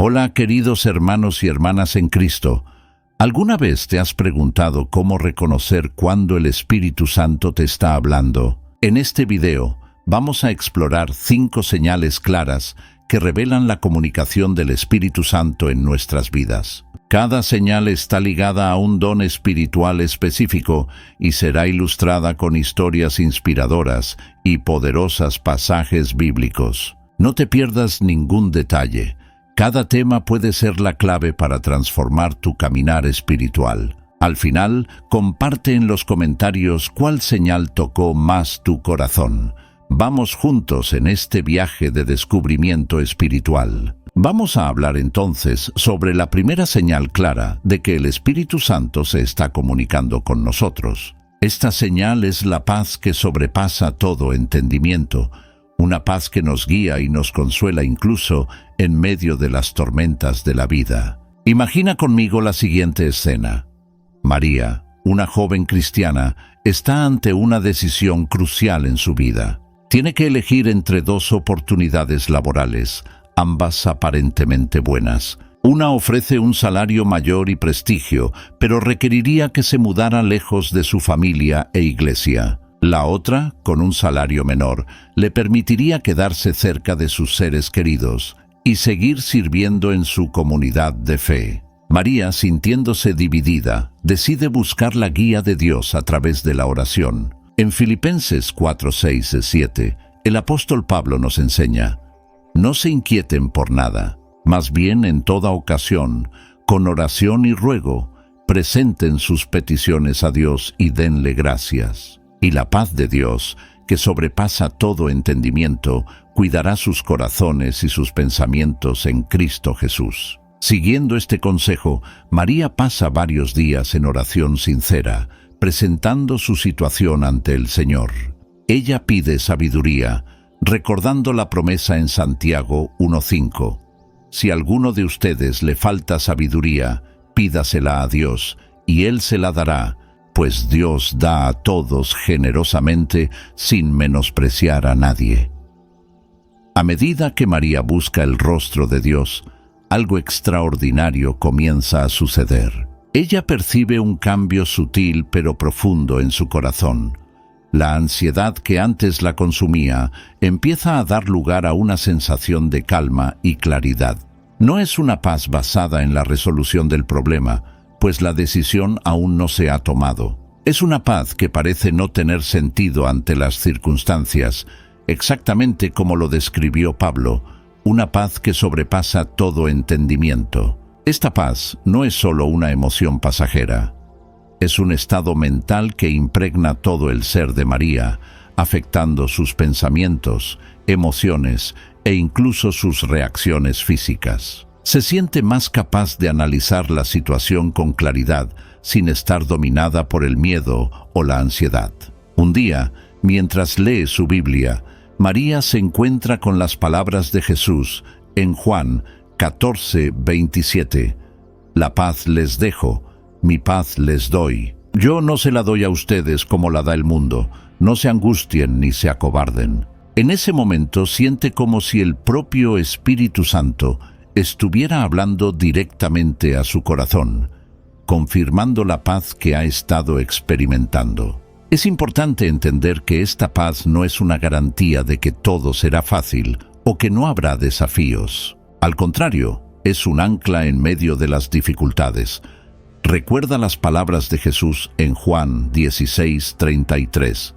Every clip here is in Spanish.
Hola, queridos hermanos y hermanas en Cristo. ¿Alguna vez te has preguntado cómo reconocer cuándo el Espíritu Santo te está hablando? En este video vamos a explorar 5 señales claras que revelan la comunicación del Espíritu Santo en nuestras vidas. Cada señal está ligada a un don espiritual específico y será ilustrada con historias inspiradoras y poderosas pasajes bíblicos. No te pierdas ningún detalle. Cada tema puede ser la clave para transformar tu caminar espiritual. Al final, comparte en los comentarios cuál señal tocó más tu corazón. Vamos juntos en este viaje de descubrimiento espiritual. Vamos a hablar entonces sobre la primera señal clara de que el Espíritu Santo se está comunicando con nosotros. Esta señal es la paz que sobrepasa todo entendimiento, una paz que nos guía y nos consuela incluso en medio de las tormentas de la vida. Imagina conmigo la siguiente escena. María, una joven cristiana, está ante una decisión crucial en su vida. Tiene que elegir entre 2 oportunidades laborales, ambas aparentemente buenas. Una ofrece un salario mayor y prestigio, pero requeriría que se mudara lejos de su familia e iglesia. La otra, con un salario menor, le permitiría quedarse cerca de sus seres queridos y seguir sirviendo en su comunidad de fe. María, sintiéndose dividida, decide buscar la guía de Dios a través de la oración. En Filipenses 4:6-7, el apóstol Pablo nos enseña: no se inquieten por nada, más bien en toda ocasión, con oración y ruego, presenten sus peticiones a Dios y denle gracias. Y la paz de Dios, que sobrepasa todo entendimiento, cuidará sus corazones y sus pensamientos en Cristo Jesús. Siguiendo este consejo, María pasa varios días en oración sincera, presentando su situación ante el Señor. Ella pide sabiduría, recordando la promesa en Santiago 1:5. Si a alguno de ustedes le falta sabiduría, pídasela a Dios, y Él se la dará, pues Dios da a todos generosamente sin menospreciar a nadie. A medida que María busca el rostro de Dios, algo extraordinario comienza a suceder. Ella percibe un cambio sutil pero profundo en su corazón. La ansiedad que antes la consumía empieza a dar lugar a una sensación de calma y claridad. No es una paz basada en la resolución del problema, pues la decisión aún no se ha tomado. Es una paz que parece no tener sentido ante las circunstancias, exactamente como lo describió Pablo, una paz que sobrepasa todo entendimiento. Esta paz no es solo una emoción pasajera, es un estado mental que impregna todo el ser de María, afectando sus pensamientos, emociones e incluso sus reacciones físicas. Se siente más capaz de analizar la situación con claridad, sin estar dominada por el miedo o la ansiedad. Un día, mientras lee su Biblia, María se encuentra con las palabras de Jesús en Juan 14:27. La paz les dejo, mi paz les doy. Yo no se la doy a ustedes como la da el mundo. No se angustien ni se acobarden. En ese momento siente como si el propio Espíritu Santo estuviera hablando directamente a su corazón, confirmando la paz que ha estado experimentando. Es importante entender que esta paz no es una garantía de que todo será fácil o que no habrá desafíos. Al contrario, es un ancla en medio de las dificultades. Recuerda las palabras de Jesús en Juan 16:33.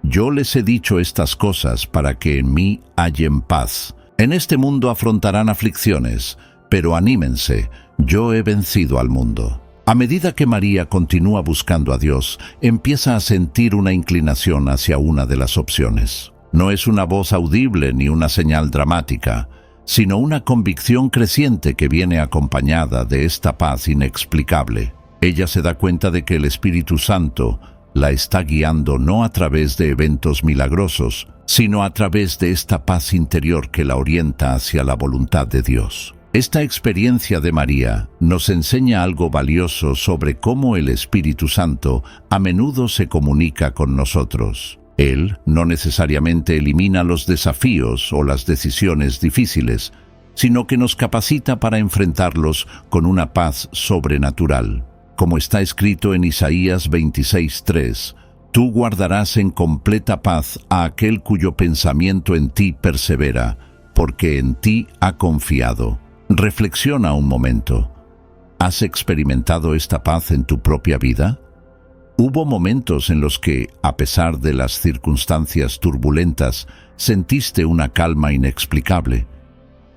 Yo les he dicho estas cosas para que en mí hallen paz. En este mundo afrontarán aflicciones, pero anímense, yo he vencido al mundo. A medida que María continúa buscando a Dios, empieza a sentir una inclinación hacia una de las opciones. No es una voz audible ni una señal dramática, sino una convicción creciente que viene acompañada de esta paz inexplicable. Ella se da cuenta de que el Espíritu Santo la está guiando no a través de eventos milagrosos, sino a través de esta paz interior que la orienta hacia la voluntad de Dios. Esta experiencia de María nos enseña algo valioso sobre cómo el Espíritu Santo a menudo se comunica con nosotros. Él no necesariamente elimina los desafíos o las decisiones difíciles, sino que nos capacita para enfrentarlos con una paz sobrenatural. Como está escrito en Isaías 26:3, tú guardarás en completa paz a aquel cuyo pensamiento en ti persevera, porque en ti ha confiado. Reflexiona un momento. ¿Has experimentado esta paz en tu propia vida? Hubo momentos en los que, a pesar de las circunstancias turbulentas, sentiste una calma inexplicable.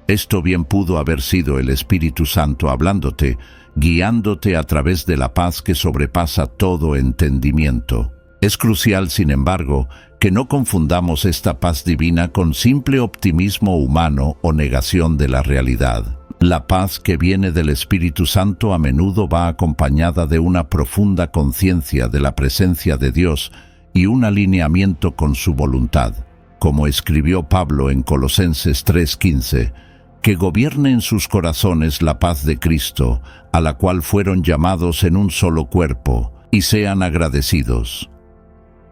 Esto bien pudo haber sido el Espíritu Santo hablándote, guiándote a través de la paz que sobrepasa todo entendimiento. Es crucial, sin embargo, que no confundamos esta paz divina con simple optimismo humano o negación de la realidad. La paz que viene del Espíritu Santo a menudo va acompañada de una profunda conciencia de la presencia de Dios y un alineamiento con su voluntad. Como escribió Pablo en Colosenses 3:15, que gobierne en sus corazones la paz de Cristo, a la cual fueron llamados en un solo cuerpo, y sean agradecidos.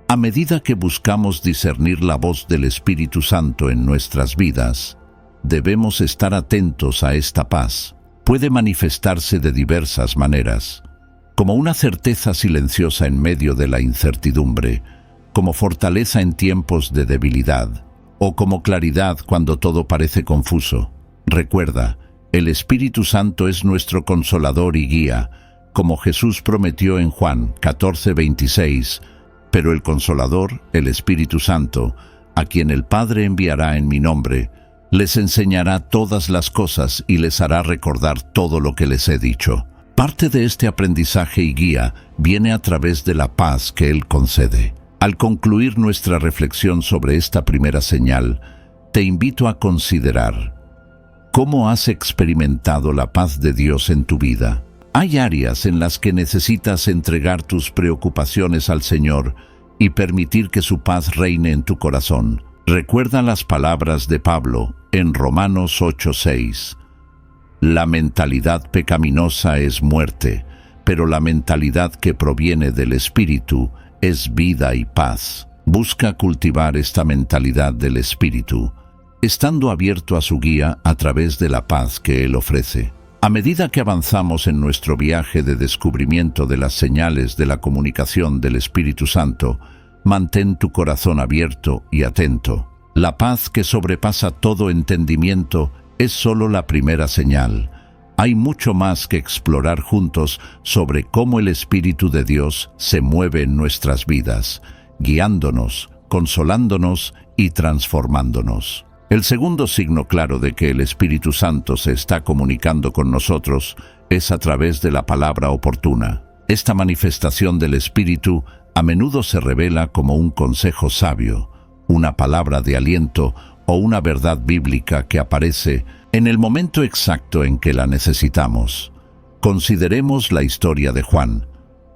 A medida que buscamos discernir la voz del Espíritu Santo en nuestras vidas, debemos estar atentos a esta paz. Puede manifestarse de diversas maneras, como una certeza silenciosa en medio de la incertidumbre, como fortaleza en tiempos de debilidad, o como claridad cuando todo parece confuso. Recuerda, el Espíritu Santo es nuestro consolador y guía, como Jesús prometió en Juan 14:26, pero el Consolador, el Espíritu Santo, a quien el Padre enviará en mi nombre, les enseñará todas las cosas y les hará recordar todo lo que les he dicho. Parte de este aprendizaje y guía viene a través de la paz que Él concede. Al concluir nuestra reflexión sobre esta primera señal, te invito a considerar: ¿cómo has experimentado la paz de Dios en tu vida? Hay áreas en las que necesitas entregar tus preocupaciones al Señor y permitir que su paz reine en tu corazón. Recuerda las palabras de Pablo en Romanos 8:6. La mentalidad pecaminosa es muerte, pero la mentalidad que proviene del Espíritu es vida y paz. Busca cultivar esta mentalidad del Espíritu, estando abierto a su guía a través de la paz que Él ofrece. A medida que avanzamos en nuestro viaje de descubrimiento de las señales de la comunicación del Espíritu Santo, mantén tu corazón abierto y atento. La paz que sobrepasa todo entendimiento es solo la primera señal. Hay mucho más que explorar juntos sobre cómo el Espíritu de Dios se mueve en nuestras vidas, guiándonos, consolándonos y transformándonos. El segundo signo claro de que el Espíritu Santo se está comunicando con nosotros es a través de la palabra oportuna. Esta manifestación del Espíritu a menudo se revela como un consejo sabio, una palabra de aliento o una verdad bíblica que aparece en el momento exacto en que la necesitamos. Consideremos la historia de Juan,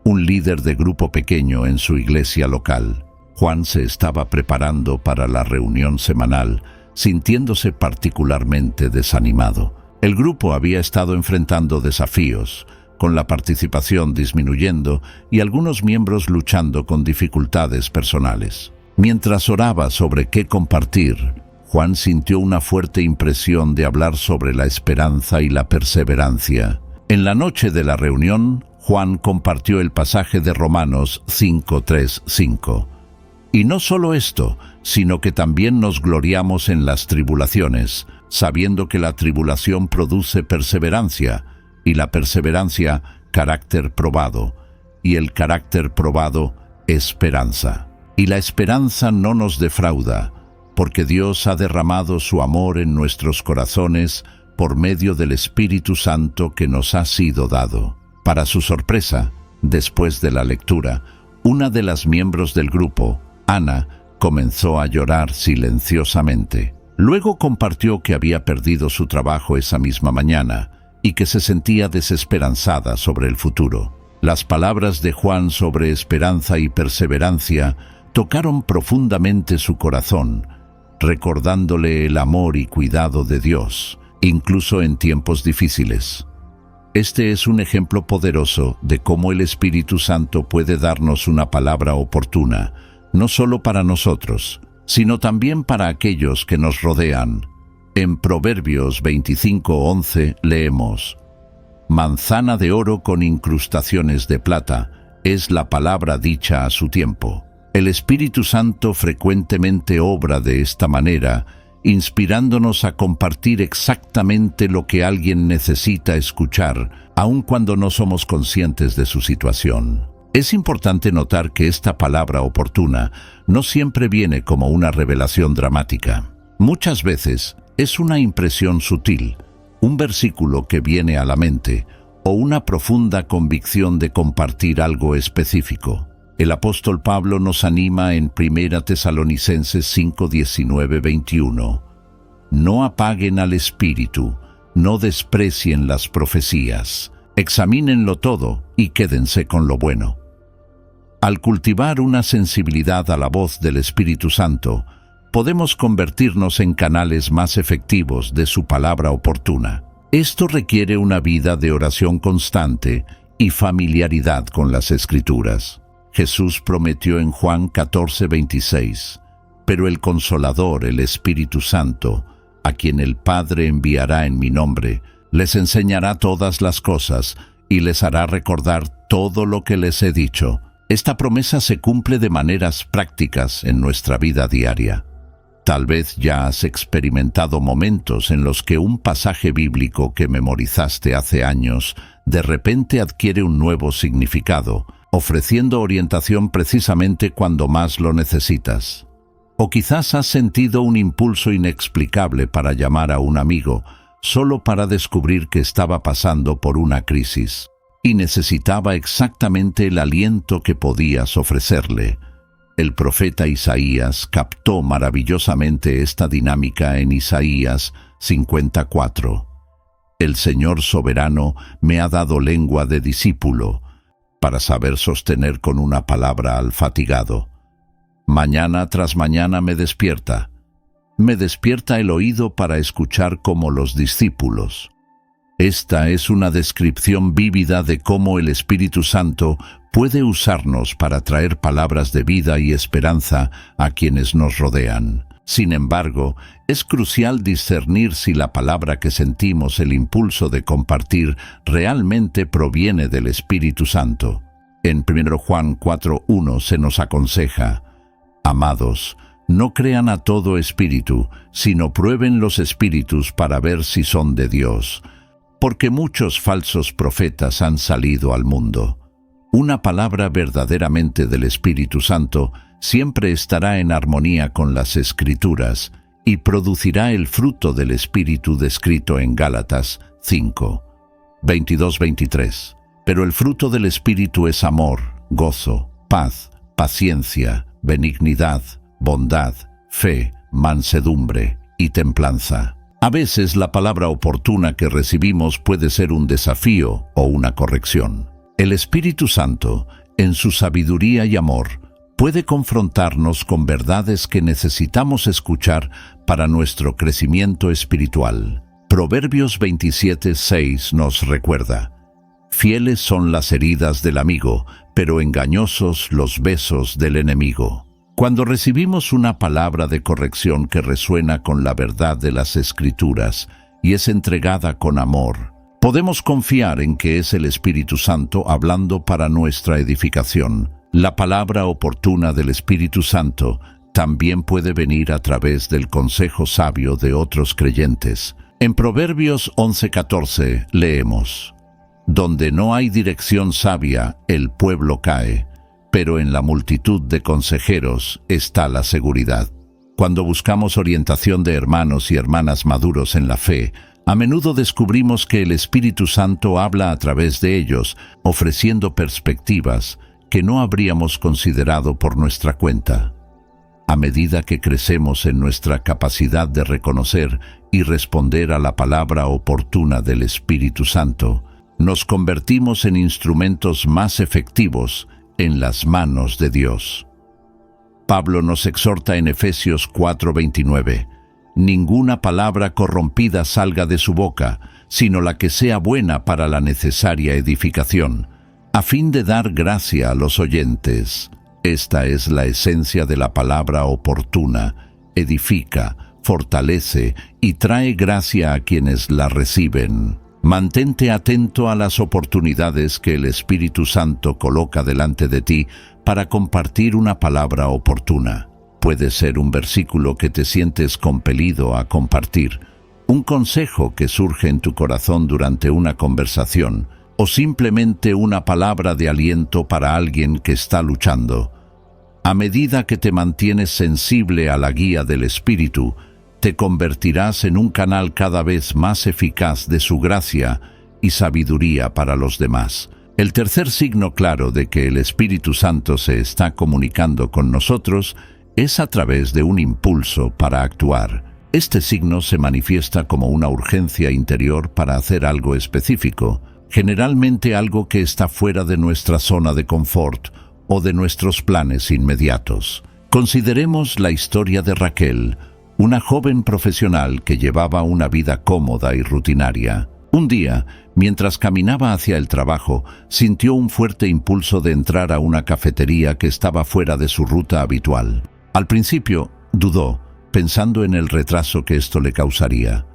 un líder de grupo pequeño en su iglesia local. Juan se estaba preparando para la reunión semanal, sintiéndose particularmente desanimado. El grupo había estado enfrentando desafíos, con la participación disminuyendo y algunos miembros luchando con dificultades personales. Mientras oraba sobre qué compartir, Juan sintió una fuerte impresión de hablar sobre la esperanza y la perseverancia. En la noche de la reunión, Juan compartió el pasaje de Romanos 5:3-5. Y no solo esto, sino que también nos gloriamos en las tribulaciones, sabiendo que la tribulación produce perseverancia, y la perseverancia, carácter probado, y el carácter probado, esperanza. Y la esperanza no nos defrauda, porque Dios ha derramado su amor en nuestros corazones por medio del Espíritu Santo que nos ha sido dado. Para su sorpresa, después de la lectura, una de las miembros del grupo, Ana, comenzó a llorar silenciosamente. Luego compartió que había perdido su trabajo esa misma mañana y que se sentía desesperanzada sobre el futuro. Las palabras de Juan sobre esperanza y perseverancia tocaron profundamente su corazón, recordándole el amor y cuidado de Dios, incluso en tiempos difíciles. Este es un ejemplo poderoso de cómo el Espíritu Santo puede darnos una palabra oportuna, no solo para nosotros, sino también para aquellos que nos rodean. En Proverbios 25:11 leemos: manzana de oro con incrustaciones de plata es la palabra dicha a su tiempo. El Espíritu Santo frecuentemente obra de esta manera, inspirándonos a compartir exactamente lo que alguien necesita escuchar, aun cuando no somos conscientes de su situación. Es importante notar que esta palabra oportuna no siempre viene como una revelación dramática. Muchas veces es una impresión sutil, un versículo que viene a la mente o una profunda convicción de compartir algo específico. El apóstol Pablo nos anima en 1 Tesalonicenses 5:19-21. No apaguen al espíritu, no desprecien las profecías, examínenlo todo y quédense con lo bueno. Al cultivar una sensibilidad a la voz del Espíritu Santo, podemos convertirnos en canales más efectivos de su palabra oportuna. Esto requiere una vida de oración constante y familiaridad con las Escrituras. Jesús prometió en Juan 14:26, pero el Consolador, el Espíritu Santo, a quien el Padre enviará en mi nombre, les enseñará todas las cosas y les hará recordar todo lo que les he dicho. Esta promesa se cumple de maneras prácticas en nuestra vida diaria. Tal vez ya has experimentado momentos en los que un pasaje bíblico que memorizaste hace años de repente adquiere un nuevo significado, ofreciendo orientación precisamente cuando más lo necesitas. O quizás has sentido un impulso inexplicable para llamar a un amigo, solo para descubrir que estaba pasando por una crisis y necesitaba exactamente el aliento que podías ofrecerle. El profeta Isaías captó maravillosamente esta dinámica en Isaías 54. El Señor soberano me ha dado lengua de discípulo, para saber sostener con una palabra al fatigado. Mañana tras mañana me despierta el oído para escuchar como los discípulos. Esta es una descripción vívida de cómo el Espíritu Santo puede usarnos para traer palabras de vida y esperanza a quienes nos rodean. Sin embargo, es crucial discernir si la palabra que sentimos el impulso de compartir realmente proviene del Espíritu Santo. En 1 Juan 4:1 se nos aconseja: amados, no crean a todo espíritu, sino prueben los espíritus para ver si son de Dios, porque muchos falsos profetas han salido al mundo. Una palabra verdaderamente del Espíritu Santo siempre estará en armonía con las Escrituras y producirá el fruto del Espíritu descrito en Gálatas 5:22-23. Pero el fruto del Espíritu es amor, gozo, paz, paciencia, benignidad, bondad, fe, mansedumbre y templanza. A veces la palabra oportuna que recibimos puede ser un desafío o una corrección. El Espíritu Santo, en su sabiduría y amor, puede confrontarnos con verdades que necesitamos escuchar para nuestro crecimiento espiritual. Proverbios 27:6 nos recuerda: fieles son las heridas del amigo, pero engañosos los besos del enemigo. Cuando recibimos una palabra de corrección que resuena con la verdad de las Escrituras y es entregada con amor, podemos confiar en que es el Espíritu Santo hablando para nuestra edificación. La palabra oportuna del Espíritu Santo también puede venir a través del consejo sabio de otros creyentes. En Proverbios 11:14 leemos: donde no hay dirección sabia, el pueblo cae, pero en la multitud de consejeros está la seguridad. Cuando buscamos orientación de hermanos y hermanas maduros en la fe, a menudo descubrimos que el Espíritu Santo habla a través de ellos, ofreciendo perspectivas que no habríamos considerado por nuestra cuenta. A medida que crecemos en nuestra capacidad de reconocer y responder a la palabra oportuna del Espíritu Santo, nos convertimos en instrumentos más efectivos en las manos de Dios. Pablo nos exhorta en Efesios 4:29: ninguna palabra corrompida salga de su boca, sino la que sea buena para la necesaria edificación, a fin de dar gracia a los oyentes. Esta es la esencia de la palabra oportuna: edifica, fortalece y trae gracia a quienes la reciben. Mantente atento a las oportunidades que el Espíritu Santo coloca delante de ti para compartir una palabra oportuna. Puede ser un versículo que te sientes compelido a compartir, un consejo que surge en tu corazón durante una conversación, o simplemente una palabra de aliento para alguien que está luchando. A medida que te mantienes sensible a la guía del Espíritu, te convertirás en un canal cada vez más eficaz de su gracia y sabiduría para los demás. El tercer signo claro de que el Espíritu Santo se está comunicando con nosotros es a través de un impulso para actuar. Este signo se manifiesta como una urgencia interior para hacer algo específico, generalmente algo que está fuera de nuestra zona de confort o de nuestros planes inmediatos. Consideremos la historia de Raquel, una joven profesional que llevaba una vida cómoda y rutinaria. Un día, mientras caminaba hacia el trabajo, sintió un fuerte impulso de entrar a una cafetería que estaba fuera de su ruta habitual. Al principio, dudó, pensando en el retraso que esto le causaría.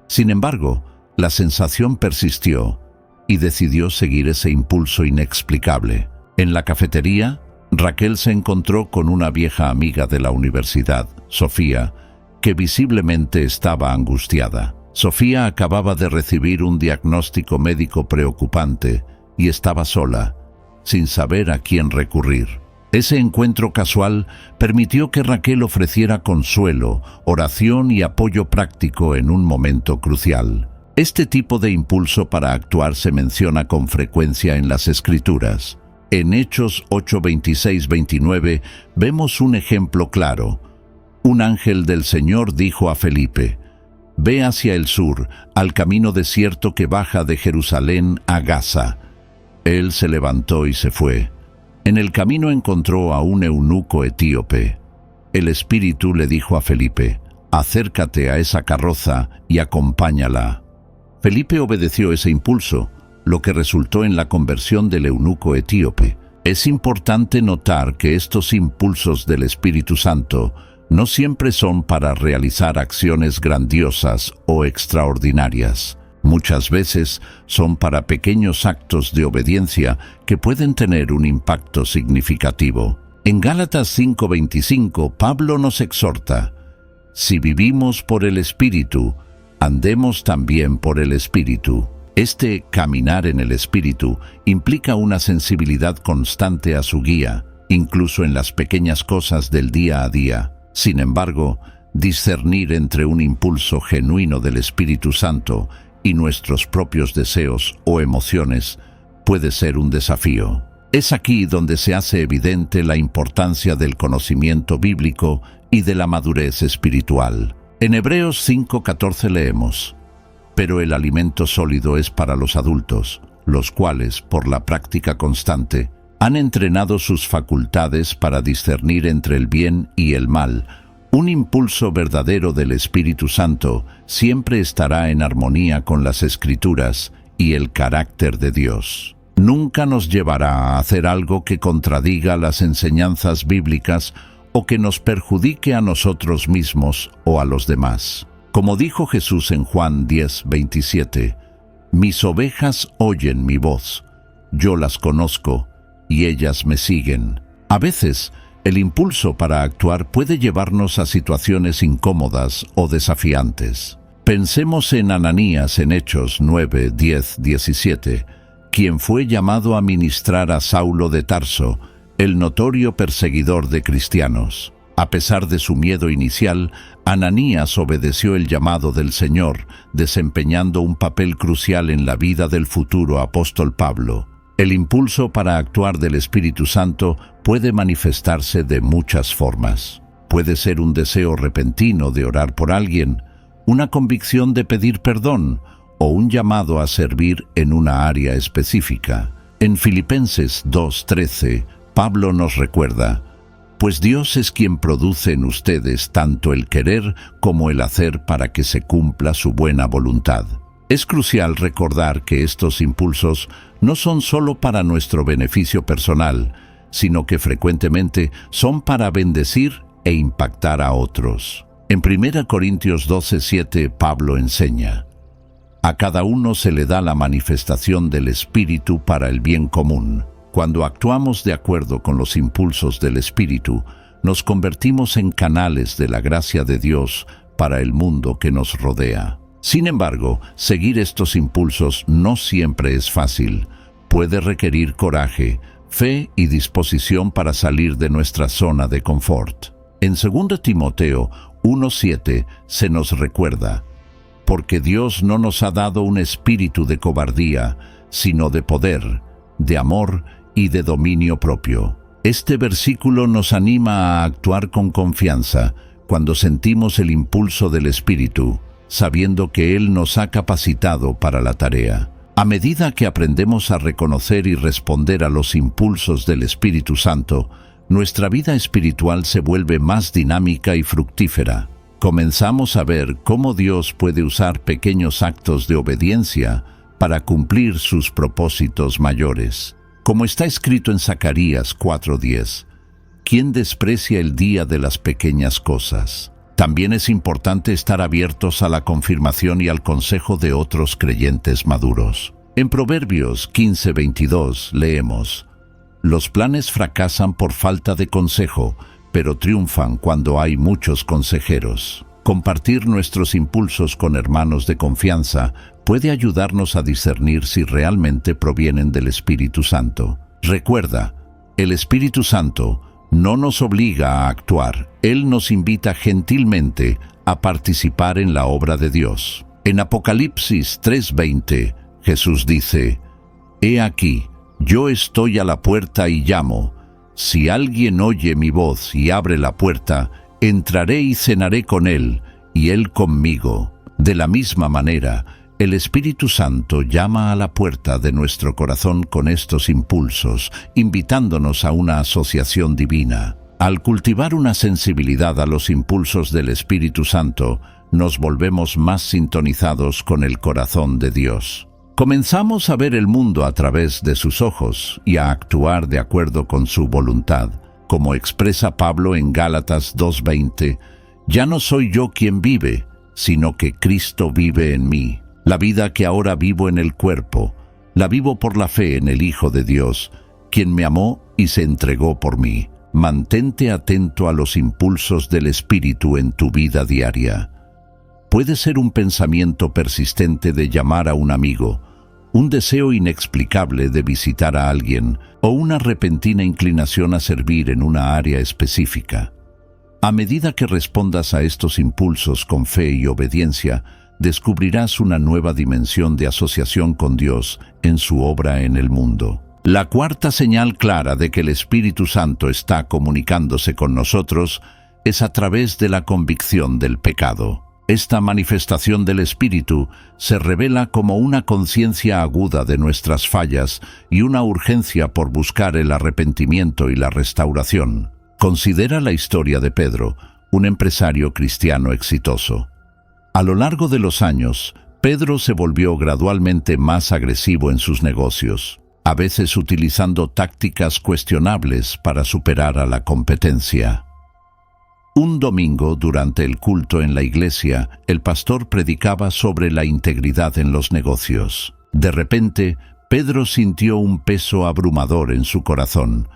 Sin embargo, la sensación persistió y decidió seguir ese impulso inexplicable. En la cafetería, Raquel se encontró con una vieja amiga de la universidad, Sofía, que visiblemente estaba angustiada. Sofía acababa de recibir un diagnóstico médico preocupante y estaba sola, sin saber a quién recurrir. Ese encuentro casual permitió que Raquel ofreciera consuelo, oración y apoyo práctico en un momento crucial. Este tipo de impulso para actuar se menciona con frecuencia en las Escrituras. En Hechos 8:26-29 vemos un ejemplo claro. Un ángel del Señor dijo a Felipe: «Ve hacia el sur, al camino desierto que baja de Jerusalén a Gaza». Él se levantó y se fue. En el camino encontró a un eunuco etíope. El Espíritu le dijo a Felipe: «Acércate a esa carroza y acompáñala». Felipe obedeció ese impulso, lo que resultó en la conversión del eunuco etíope. Es importante notar que estos impulsos del Espíritu Santo no siempre son para realizar acciones grandiosas o extraordinarias. Muchas veces son para pequeños actos de obediencia que pueden tener un impacto significativo. En Gálatas 5:25, Pablo nos exhorta: «Si vivimos por el Espíritu, andemos también por el Espíritu». Este caminar en el Espíritu implica una sensibilidad constante a su guía, incluso en las pequeñas cosas del día a día. Sin embargo, discernir entre un impulso genuino del Espíritu Santo y nuestros propios deseos o emociones puede ser un desafío. Es aquí donde se hace evidente la importancia del conocimiento bíblico y de la madurez espiritual. En Hebreos 5:14 leemos: «Pero el alimento sólido es para los adultos, los cuales, por la práctica constante, han entrenado sus facultades para discernir entre el bien y el mal». Un impulso verdadero del Espíritu Santo siempre estará en armonía con las Escrituras y el carácter de Dios. Nunca nos llevará a hacer algo que contradiga las enseñanzas bíblicas o que nos perjudique a nosotros mismos o a los demás. Como dijo Jesús en Juan 10:27, «Mis ovejas oyen mi voz, yo las conozco y ellas me siguen». A veces, el impulso para actuar puede llevarnos a situaciones incómodas o desafiantes. Pensemos en Ananías en Hechos 9, 10, 17, quien fue llamado a ministrar a Saulo de Tarso, el notorio perseguidor de cristianos. A pesar de su miedo inicial, Ananías obedeció el llamado del Señor, desempeñando un papel crucial en la vida del futuro apóstol Pablo. El impulso para actuar del Espíritu Santo puede manifestarse de muchas formas. Puede ser un deseo repentino de orar por alguien, una convicción de pedir perdón o un llamado a servir en una área específica. En Filipenses 2:13, Pablo nos recuerda: «Pues Dios es quien produce en ustedes tanto el querer como el hacer para que se cumpla su buena voluntad». Es crucial recordar que estos impulsos no son solo para nuestro beneficio personal, sino que frecuentemente son para bendecir e impactar a otros. En 1 Corintios 12:7 Pablo enseña: a cada uno se le da la manifestación del Espíritu para el bien común. Cuando actuamos de acuerdo con los impulsos del Espíritu, nos convertimos en canales de la gracia de Dios para el mundo que nos rodea. Sin embargo, seguir estos impulsos no siempre es fácil. Puede requerir coraje, fe y disposición para salir de nuestra zona de confort. En 2 Timoteo 1:7 se nos recuerda: porque Dios no nos ha dado un espíritu de cobardía, sino de poder, de amor y de dominio propio. Este versículo nos anima a actuar con confianza cuando sentimos el impulso del Espíritu, sabiendo que Él nos ha capacitado para la tarea. A medida que aprendemos a reconocer y responder a los impulsos del Espíritu Santo, nuestra vida espiritual se vuelve más dinámica y fructífera. Comenzamos a ver cómo Dios puede usar pequeños actos de obediencia para cumplir sus propósitos mayores. Como está escrito en Zacarías 4:10, ¿quién desprecia el día de las pequeñas cosas? También es importante estar abiertos a la confirmación y al consejo de otros creyentes maduros. En Proverbios 15:22 leemos: los planes fracasan por falta de consejo, pero triunfan cuando hay muchos consejeros. Compartir nuestros impulsos con hermanos de confianza puede ayudarnos a discernir si realmente provienen del Espíritu Santo. Recuerda, el Espíritu Santo no nos obliga a actuar. Él nos invita gentilmente a participar en la obra de Dios. En Apocalipsis 3:20, Jesús dice: he aquí, yo estoy a la puerta y llamo. Si alguien oye mi voz y abre la puerta, entraré y cenaré con él, y él conmigo. De la misma manera, el Espíritu Santo llama a la puerta de nuestro corazón con estos impulsos, invitándonos a una asociación divina. Al cultivar una sensibilidad a los impulsos del Espíritu Santo, nos volvemos más sintonizados con el corazón de Dios. Comenzamos a ver el mundo a través de sus ojos y a actuar de acuerdo con su voluntad. Como expresa Pablo en Gálatas 2:20, ya no soy yo quien vive, sino que Cristo vive en mí. La vida que ahora vivo en el cuerpo, la vivo por la fe en el Hijo de Dios, quien me amó y se entregó por mí. Mantente atento a los impulsos del Espíritu en tu vida diaria. Puede ser un pensamiento persistente de llamar a un amigo, un deseo inexplicable de visitar a alguien o una repentina inclinación a servir en una área específica. A medida que respondas a estos impulsos con fe y obediencia, descubrirás una nueva dimensión de asociación con Dios en su obra en el mundo. La cuarta señal clara de que el Espíritu Santo está comunicándose con nosotros es a través de la convicción del pecado. Esta manifestación del Espíritu se revela como una conciencia aguda de nuestras fallas y una urgencia por buscar el arrepentimiento y la restauración. Considera la historia de Pedro, un empresario cristiano exitoso. A lo largo de los años, Pedro se volvió gradualmente más agresivo en sus negocios, a veces utilizando tácticas cuestionables para superar a la competencia. Un domingo, durante el culto en la iglesia, el pastor predicaba sobre la integridad en los negocios. De repente, Pedro sintió un peso abrumador en su corazón.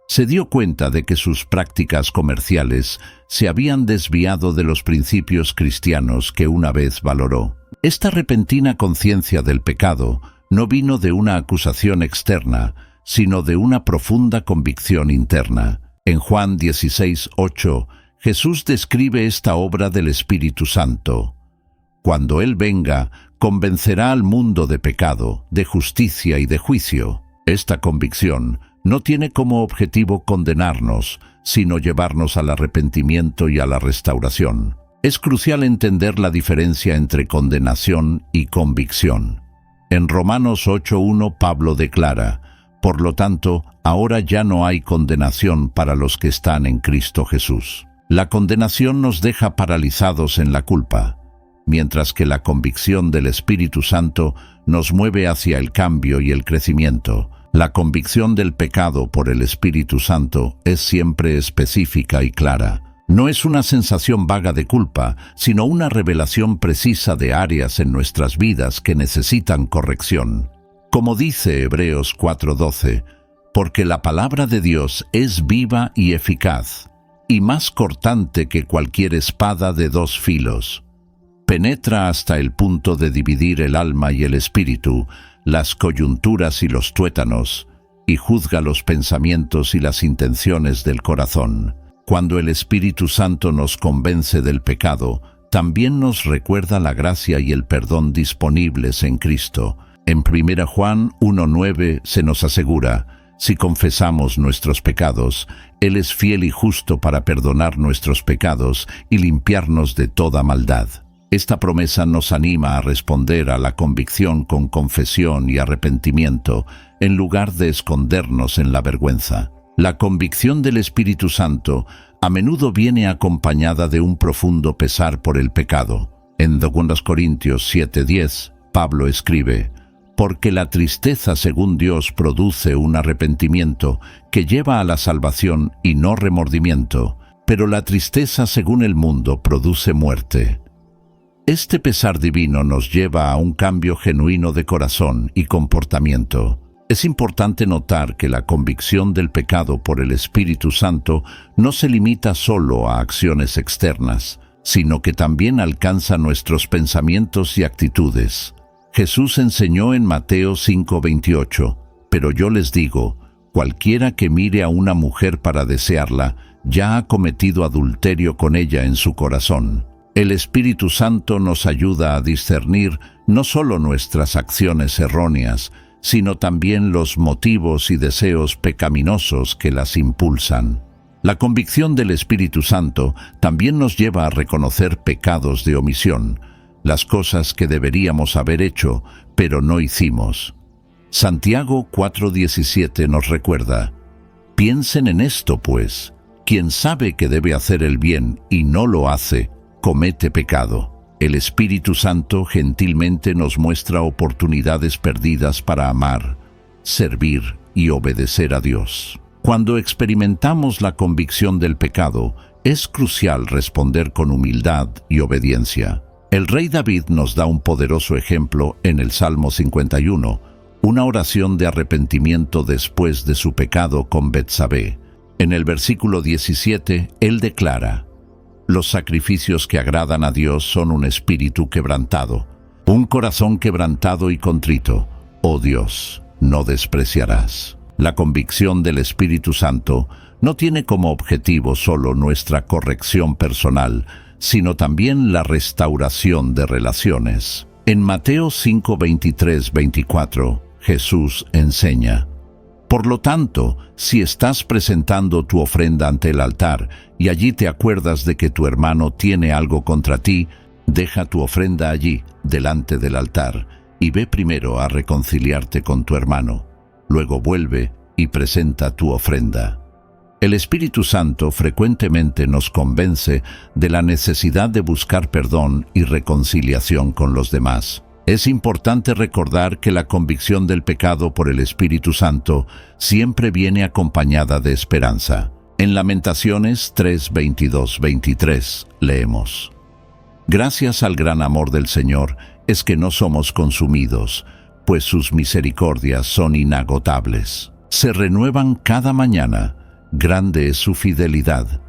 Se dio cuenta de que sus prácticas comerciales se habían desviado de los principios cristianos que una vez valoró. Esta repentina conciencia del pecado no vino de una acusación externa, sino de una profunda convicción interna. En Juan 16:8, Jesús describe esta obra del Espíritu Santo. Cuando Él venga, convencerá al mundo de pecado, de justicia y de juicio. Esta convicción no tiene como objetivo condenarnos, sino llevarnos al arrepentimiento y a la restauración. Es crucial entender la diferencia entre condenación y convicción. En Romanos 8:1 Pablo declara: por lo tanto, ahora ya no hay condenación para los que están en Cristo Jesús. La condenación nos deja paralizados en la culpa, mientras que la convicción del Espíritu Santo nos mueve hacia el cambio y el crecimiento. La convicción del pecado por el Espíritu Santo es siempre específica y clara. No es una sensación vaga de culpa, sino una revelación precisa de áreas en nuestras vidas que necesitan corrección. Como dice Hebreos 4:12, porque la palabra de Dios es viva y eficaz, y más cortante que cualquier espada de dos filos. Penetra hasta el punto de dividir el alma y el espíritu, las coyunturas y los tuétanos, y juzga los pensamientos y las intenciones del corazón. Cuando el Espíritu Santo nos convence del pecado, también nos recuerda la gracia y el perdón disponibles en Cristo. En 1 Juan 1:9 se nos asegura: si confesamos nuestros pecados, Él es fiel y justo para perdonar nuestros pecados y limpiarnos de toda maldad. Esta promesa nos anima a responder a la convicción con confesión y arrepentimiento, en lugar de escondernos en la vergüenza. La convicción del Espíritu Santo a menudo viene acompañada de un profundo pesar por el pecado. En 2 Corintios 7:10, Pablo escribe: porque la tristeza según Dios produce un arrepentimiento que lleva a la salvación y no remordimiento, pero la tristeza según el mundo produce muerte. Este pesar divino nos lleva a un cambio genuino de corazón y comportamiento. Es importante notar que la convicción del pecado por el Espíritu Santo no se limita solo a acciones externas, sino que también alcanza nuestros pensamientos y actitudes. Jesús enseñó en Mateo 5:28, pero yo les digo, cualquiera que mire a una mujer para desearla, ya ha cometido adulterio con ella en su corazón. El Espíritu Santo nos ayuda a discernir no solo nuestras acciones erróneas, sino también los motivos y deseos pecaminosos que las impulsan. La convicción del Espíritu Santo también nos lleva a reconocer pecados de omisión, las cosas que deberíamos haber hecho, pero no hicimos. Santiago 4:17 nos recuerda: piensen en esto, pues, quien sabe que debe hacer el bien y no lo hace, comete pecado. El Espíritu Santo gentilmente nos muestra oportunidades perdidas para amar, servir y obedecer a Dios. Cuando experimentamos la convicción del pecado, es crucial responder con humildad y obediencia. El rey David nos da un poderoso ejemplo en el Salmo 51, una oración de arrepentimiento después de su pecado con Betsabé. En el versículo 17, él declara: los sacrificios que agradan a Dios son un espíritu quebrantado, un corazón quebrantado y contrito. Oh Dios, no despreciarás. La convicción del Espíritu Santo no tiene como objetivo solo nuestra corrección personal, sino también la restauración de relaciones. En Mateo 5:23-24, Jesús enseña: por lo tanto, si estás presentando tu ofrenda ante el altar y allí te acuerdas de que tu hermano tiene algo contra ti, deja tu ofrenda allí, delante del altar, y ve primero a reconciliarte con tu hermano. Luego vuelve y presenta tu ofrenda. El Espíritu Santo frecuentemente nos convence de la necesidad de buscar perdón y reconciliación con los demás. Es importante recordar que la convicción del pecado por el Espíritu Santo siempre viene acompañada de esperanza. En Lamentaciones 3:22-23 leemos: gracias al gran amor del Señor es que no somos consumidos, pues sus misericordias son inagotables. Se renuevan cada mañana, grande es su fidelidad.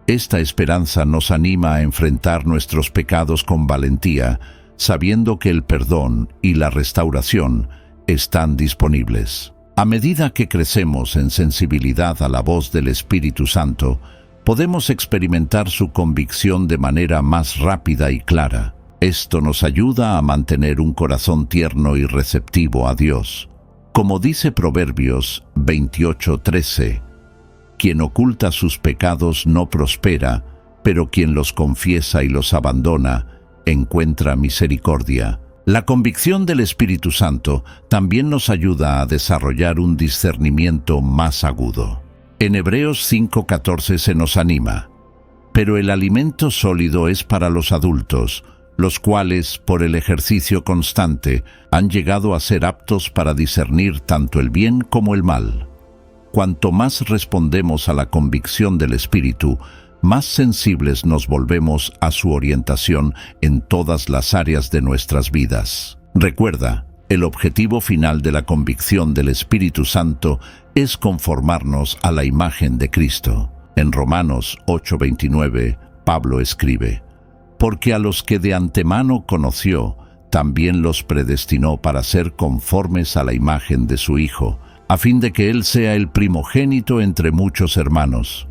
Esta esperanza nos anima a enfrentar nuestros pecados con valentía, sabiendo que el perdón y la restauración están disponibles. A medida que crecemos en sensibilidad a la voz del Espíritu Santo, podemos experimentar su convicción de manera más rápida y clara. Esto nos ayuda a mantener un corazón tierno y receptivo a Dios. Como dice Proverbios 28:13, quien oculta sus pecados no prospera, pero quien los confiesa y los abandona encuentra misericordia. La convicción del Espíritu Santo también nos ayuda a desarrollar un discernimiento más agudo. En Hebreos 5:14 se nos anima: pero el alimento sólido es para los adultos, los cuales, por el ejercicio constante, han llegado a ser aptos para discernir tanto el bien como el mal. Cuanto más respondemos a la convicción del Espíritu, más sensibles nos volvemos a su orientación en todas las áreas de nuestras vidas. Recuerda, el objetivo final de la convicción del Espíritu Santo es conformarnos a la imagen de Cristo. En Romanos 8:29, Pablo escribe: «Porque a los que de antemano conoció, también los predestinó para ser conformes a la imagen de su Hijo, a fin de que Él sea el primogénito entre muchos hermanos».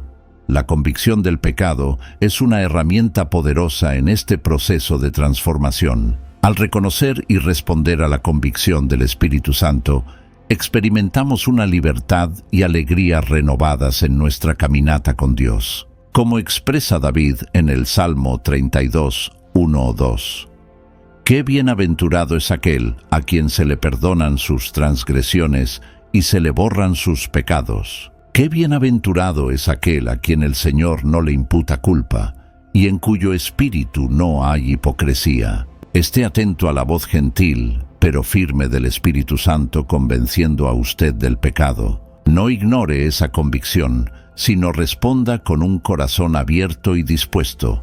La convicción del pecado es una herramienta poderosa en este proceso de transformación. Al reconocer y responder a la convicción del Espíritu Santo, experimentamos una libertad y alegría renovadas en nuestra caminata con Dios. Como expresa David en el Salmo 32, 1 o 2. «Qué bienaventurado es aquel a quien se le perdonan sus transgresiones y se le borran sus pecados. Qué bienaventurado es aquel a quien el Señor no le imputa culpa y en cuyo espíritu no hay hipocresía». Esté atento a la voz gentil, pero firme del Espíritu Santo convenciendo a usted del pecado. No ignore esa convicción, sino responda con un corazón abierto y dispuesto.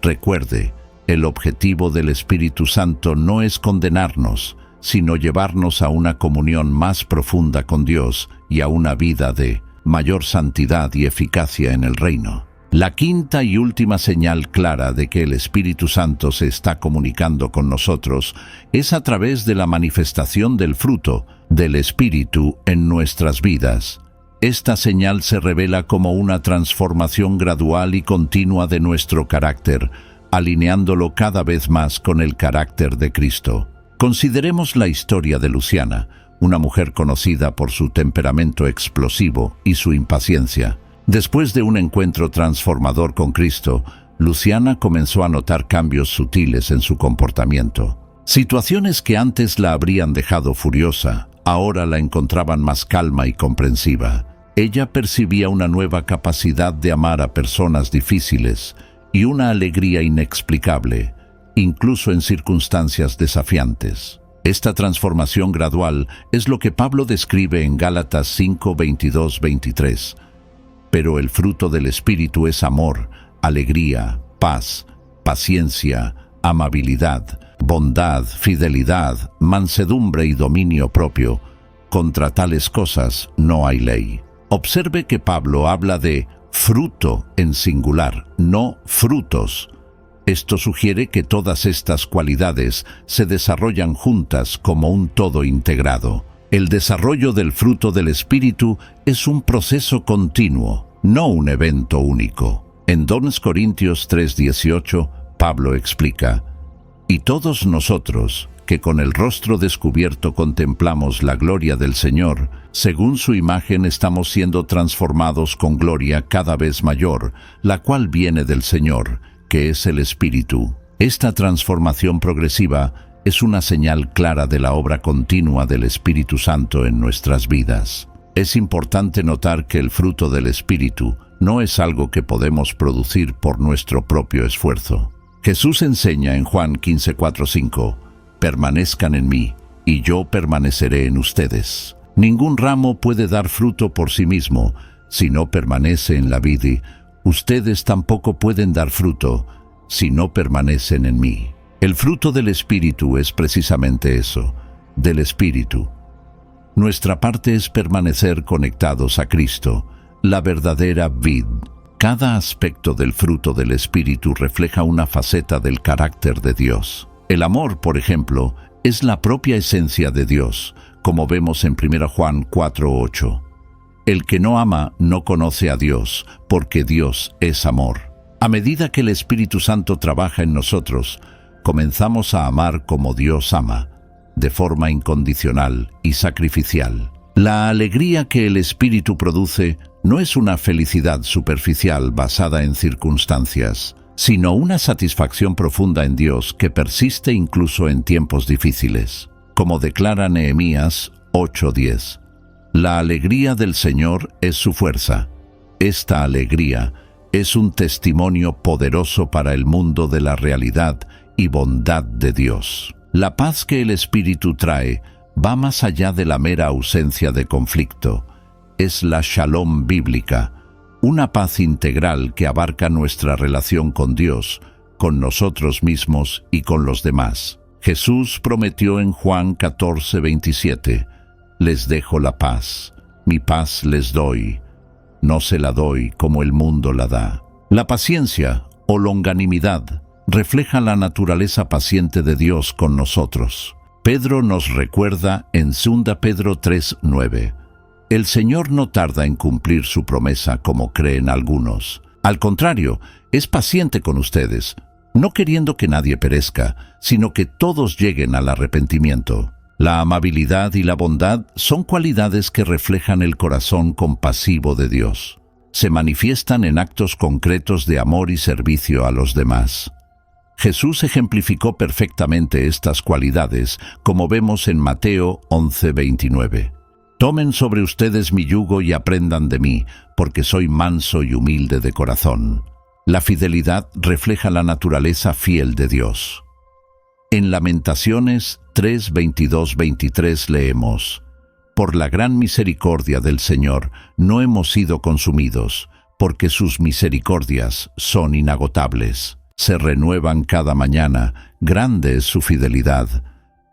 Recuerde, el objetivo del Espíritu Santo no es condenarnos, sino llevarnos a una comunión más profunda con Dios y a una vida de mayor santidad y eficacia en el reino. La quinta y última señal clara de que el Espíritu Santo se está comunicando con nosotros es a través de la manifestación del fruto del Espíritu en nuestras vidas. Esta señal se revela como una transformación gradual y continua de nuestro carácter, alineándolo cada vez más con el carácter de Cristo. Consideremos la historia de Luciana, una mujer conocida por su temperamento explosivo y su impaciencia. Después de un encuentro transformador con Cristo, Luciana comenzó a notar cambios sutiles en su comportamiento. Situaciones que antes la habrían dejado furiosa, ahora la encontraban más calma y comprensiva. Ella percibía una nueva capacidad de amar a personas difíciles y una alegría inexplicable, incluso en circunstancias desafiantes. Esta transformación gradual es lo que Pablo describe en Gálatas 5, 22, 23. Pero el fruto del Espíritu es amor, alegría, paz, paciencia, amabilidad, bondad, fidelidad, mansedumbre y dominio propio. Contra tales cosas no hay ley. Observe que Pablo habla de fruto en singular, no frutos. Esto sugiere que todas estas cualidades se desarrollan juntas como un todo integrado. El desarrollo del fruto del Espíritu es un proceso continuo, no un evento único. En 2 Corintios 3:18, Pablo explica: «Y todos nosotros, que con el rostro descubierto contemplamos la gloria del Señor, según su imagen estamos siendo transformados con gloria cada vez mayor, la cual viene del Señor, que es el Espíritu». Esta transformación progresiva es una señal clara de la obra continua del Espíritu Santo en nuestras vidas. Es importante notar que el fruto del Espíritu no es algo que podemos producir por nuestro propio esfuerzo. Jesús enseña en Juan 15:4-5, «Permanezcan en mí, y yo permaneceré en ustedes. Ningún ramo puede dar fruto por sí mismo, si no permanece en la vid. Ustedes tampoco pueden dar fruto, si no permanecen en mí». El fruto del Espíritu es precisamente eso, del Espíritu. Nuestra parte es permanecer conectados a Cristo, la verdadera vid. Cada aspecto del fruto del Espíritu refleja una faceta del carácter de Dios. El amor, por ejemplo, es la propia esencia de Dios, como vemos en 1 Juan 4:8. El que no ama no conoce a Dios, porque Dios es amor. A medida que el Espíritu Santo trabaja en nosotros, comenzamos a amar como Dios ama, de forma incondicional y sacrificial. La alegría que el Espíritu produce no es una felicidad superficial basada en circunstancias, sino una satisfacción profunda en Dios que persiste incluso en tiempos difíciles. Como declara Nehemías 8:10, «La alegría del Señor es su fuerza». Esta alegría es un testimonio poderoso para el mundo de la realidad y bondad de Dios. La paz que el Espíritu trae va más allá de la mera ausencia de conflicto. Es la shalom bíblica, una paz integral que abarca nuestra relación con Dios, con nosotros mismos y con los demás. Jesús prometió en Juan 14:27, «Les dejo la paz, mi paz les doy, no se la doy como el mundo la da». La paciencia o longanimidad refleja la naturaleza paciente de Dios con nosotros. Pedro nos recuerda en 2 Pedro 3:9, «El Señor no tarda en cumplir su promesa como creen algunos. Al contrario, es paciente con ustedes, no queriendo que nadie perezca, sino que todos lleguen al arrepentimiento». La amabilidad y la bondad son cualidades que reflejan el corazón compasivo de Dios. Se manifiestan en actos concretos de amor y servicio a los demás. Jesús ejemplificó perfectamente estas cualidades, como vemos en Mateo 11:29. «Tomen sobre ustedes mi yugo y aprendan de mí, porque soy manso y humilde de corazón». La fidelidad refleja la naturaleza fiel de Dios. En Lamentaciones 3:22-23 leemos: «Por la gran misericordia del Señor no hemos sido consumidos, porque sus misericordias son inagotables. Se renuevan cada mañana, grande es su fidelidad».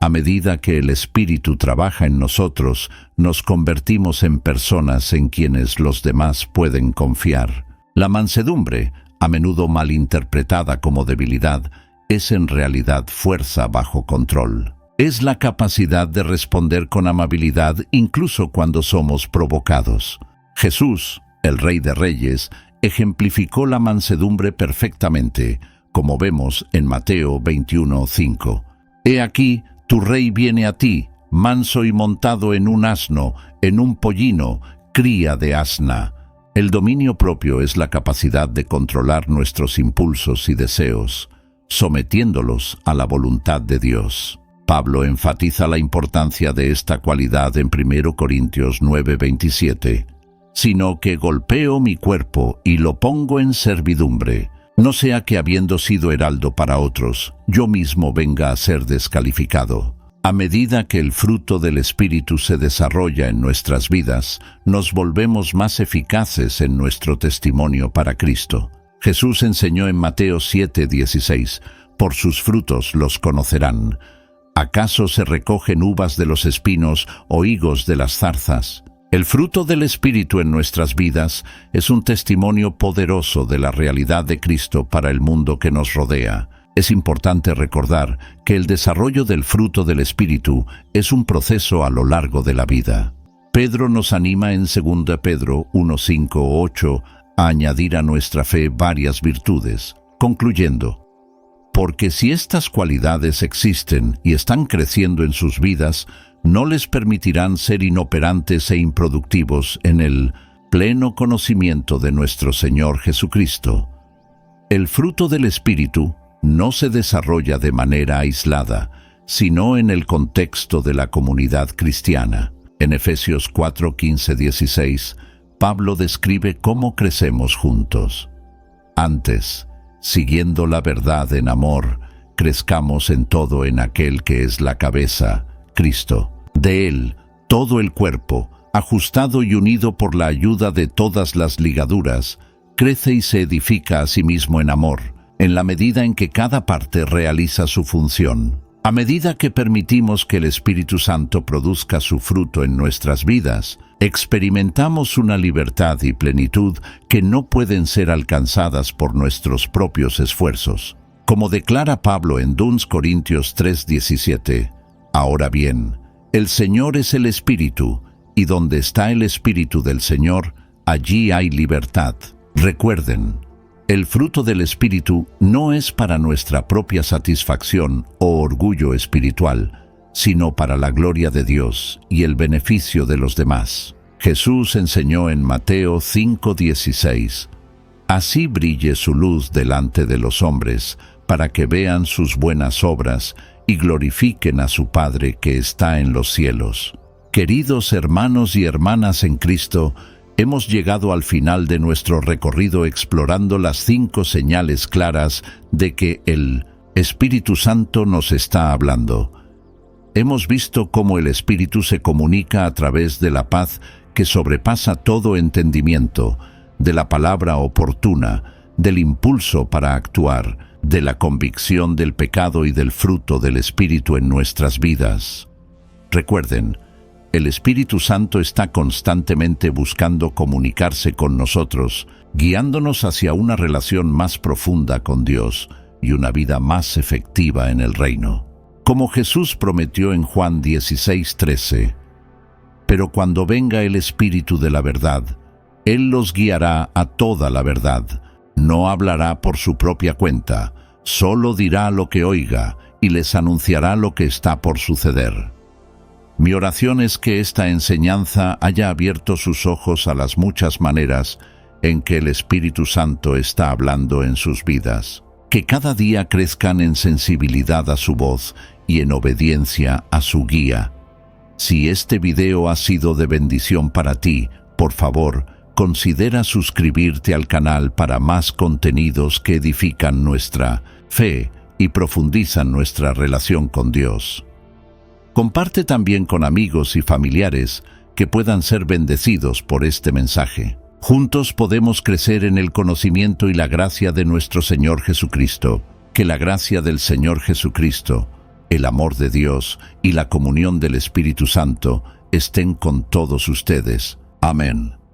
A medida que el Espíritu trabaja en nosotros, nos convertimos en personas en quienes los demás pueden confiar. La mansedumbre, a menudo malinterpretada como debilidad, es en realidad fuerza bajo control. Es la capacidad de responder con amabilidad incluso cuando somos provocados. Jesús, el Rey de Reyes, ejemplificó la mansedumbre perfectamente, como vemos en Mateo 21:5. «He aquí, tu Rey viene a ti, manso y montado en un asno, en un pollino, cría de asna». El dominio propio es la capacidad de controlar nuestros impulsos y deseos, sometiéndolos a la voluntad de Dios. Pablo enfatiza la importancia de esta cualidad en 1 Corintios 9:27, «Sino que golpeo mi cuerpo y lo pongo en servidumbre, no sea que habiendo sido heraldo para otros, yo mismo venga a ser descalificado». A medida que el fruto del Espíritu se desarrolla en nuestras vidas, nos volvemos más eficaces en nuestro testimonio para Cristo. Jesús enseñó en Mateo 7:16, «Por sus frutos los conocerán. ¿Acaso se recogen uvas de los espinos o higos de las zarzas?». El fruto del Espíritu en nuestras vidas es un testimonio poderoso de la realidad de Cristo para el mundo que nos rodea. Es importante recordar que el desarrollo del fruto del Espíritu es un proceso a lo largo de la vida. Pedro nos anima en 2 Pedro 1:5-8 a añadir a nuestra fe varias virtudes, concluyendo: «Porque si estas cualidades existen y están creciendo en sus vidas, no les permitirán ser inoperantes e improductivos en el pleno conocimiento de nuestro Señor Jesucristo». El fruto del Espíritu no se desarrolla de manera aislada, sino en el contexto de la comunidad cristiana. En Efesios 4:15-16, Pablo describe cómo crecemos juntos. «Antes, siguiendo la verdad en amor, crezcamos en todo en aquel que es la cabeza, Cristo. De él, todo el cuerpo, ajustado y unido por la ayuda de todas las ligaduras, crece y se edifica a sí mismo en amor, en la medida en que cada parte realiza su función». A medida que permitimos que el Espíritu Santo produzca su fruto en nuestras vidas, experimentamos una libertad y plenitud que no pueden ser alcanzadas por nuestros propios esfuerzos. Como declara Pablo en 2 Corintios 3:17, «Ahora bien, el Señor es el Espíritu, y donde está el Espíritu del Señor, allí hay libertad». Recuerden, el fruto del Espíritu no es para nuestra propia satisfacción o orgullo espiritual, sino para la gloria de Dios y el beneficio de los demás. Jesús enseñó en Mateo 5:16, «Así brille su luz delante de los hombres, para que vean sus buenas obras y glorifiquen a su Padre que está en los cielos». Queridos hermanos y hermanas en Cristo, hemos llegado al final de nuestro recorrido explorando las 5 señales claras de que el Espíritu Santo nos está hablando. Hemos visto cómo el Espíritu se comunica a través de la paz que sobrepasa todo entendimiento, de la palabra oportuna, del impulso para actuar, de la convicción del pecado y del fruto del Espíritu en nuestras vidas. Recuerden, el Espíritu Santo está constantemente buscando comunicarse con nosotros, guiándonos hacia una relación más profunda con Dios y una vida más efectiva en el reino. Como Jesús prometió en Juan 16:13, pero cuando venga el Espíritu de la verdad, Él los guiará a toda la verdad. No hablará por su propia cuenta, solo dirá lo que oiga y les anunciará lo que está por suceder. Mi oración es que esta enseñanza haya abierto sus ojos a las muchas maneras en que el Espíritu Santo está hablando en sus vidas. Que cada día crezcan en sensibilidad a su voz y en obediencia a su guía. Si este video ha sido de bendición para ti, por favor, considera suscribirte al canal para más contenidos que edifican nuestra fe y profundizan nuestra relación con Dios. Comparte también con amigos y familiares que puedan ser bendecidos por este mensaje. Juntos podemos crecer en el conocimiento y la gracia de nuestro Señor Jesucristo. Que la gracia del Señor Jesucristo, el amor de Dios y la comunión del Espíritu Santo estén con todos ustedes. Amén.